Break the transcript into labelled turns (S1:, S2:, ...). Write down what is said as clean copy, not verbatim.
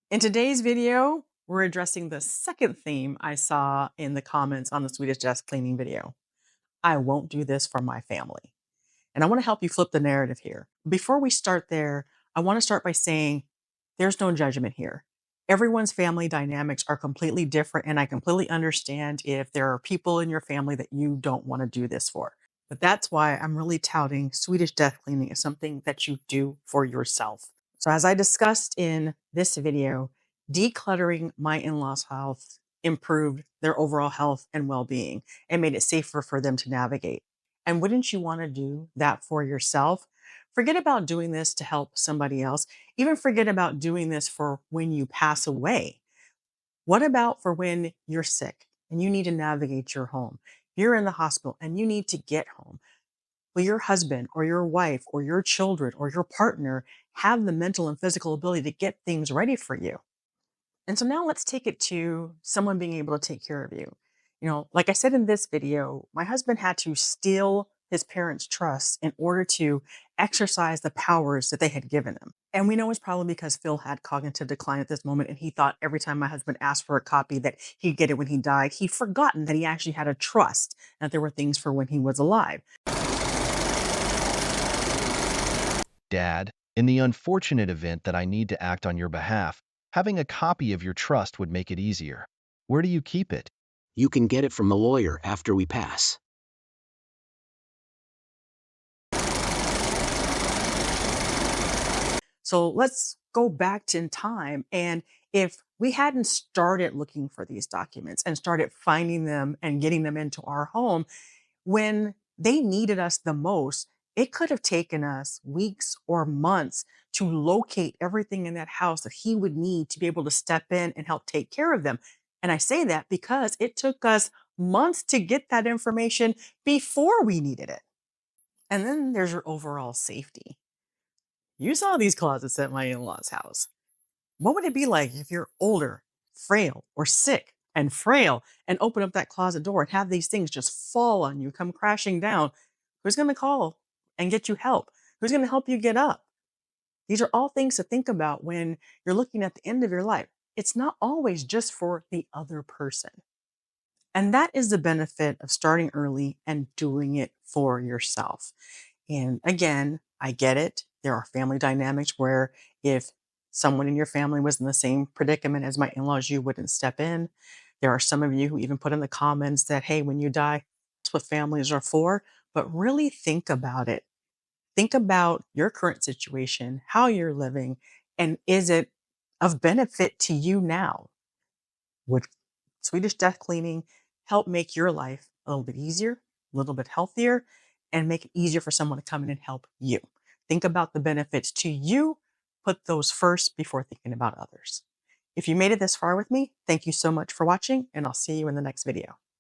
S1: In today's video, we're addressing the second theme I saw in the comments on the Swedish desk cleaning video. I won't do this for my family. And I want to help you flip the narrative here. Before we start there, I want to start by saying there's no judgment here. Everyone's family dynamics are completely different, and I completely understand if there are people in your family that you don't want to do this for. But that's why I'm really touting Swedish desk cleaning as something that you do for yourself. So, as I discussed in this video, decluttering my in law's house improved their overall health and well being and made it safer for them to navigate. And wouldn't you want to do that for yourself? Forget about doing this to help somebody else. Even forget about doing this for when you pass away. What about for when you're sick and you need to navigate your home? You're in the hospital and you need to get home. Will your husband or your wife or your children or your partner have the mental and physical ability to get things ready for you? And so now let's take it to someone being able to take care of you. Like I said in this video, my husband had to steal his parents' trust in order to exercise the powers that they had given him. And we know it's probably because Phil had cognitive decline at this moment, and he thought every time my husband asked for a copy that he'd get it when he died. He'd forgotten that he actually had a trust, and that there were things for when he was alive.
S2: Dad, in the unfortunate event that I need to act on your behalf, having a copy of your trust would make it easier. Where do you keep it?
S3: You can get it from the lawyer after we pass.
S1: So let's go back in time. And if we hadn't started looking for these documents and started finding them and getting them into our home, when they needed us the most, it could have taken us weeks or months to locate everything in that house that he would need to be able to step in and help take care of them. And I say that because it took us months to get that information before we needed it. And then there's your overall safety. You saw these closets at my in law's house. What would it be like if you're older, frail, or sick and frail and open up that closet door and have these things just fall on you, come crashing down? Who's going to call and get you help? Who's going to help you get up? These are all things to think about when you're looking at the end of your life. It's not always just for the other person. And that is the benefit of starting early and doing it for yourself. And again, I get it. There are family dynamics where if someone in your family was in the same predicament as my in laws, you wouldn't step in. There are some of you who even put in the comments that, hey, when you die, that's what families are for. But really think about it. Think about your current situation, how you're living, and is it of benefit to you now? Would Swedish death cleaning help make your life a little bit easier, a little bit healthier, and make it easier for someone to come in and help you? Think about the benefits to you. Put those first before thinking about others. If you made it this far with me, thank you so much for watching, and I'll see you in the next video.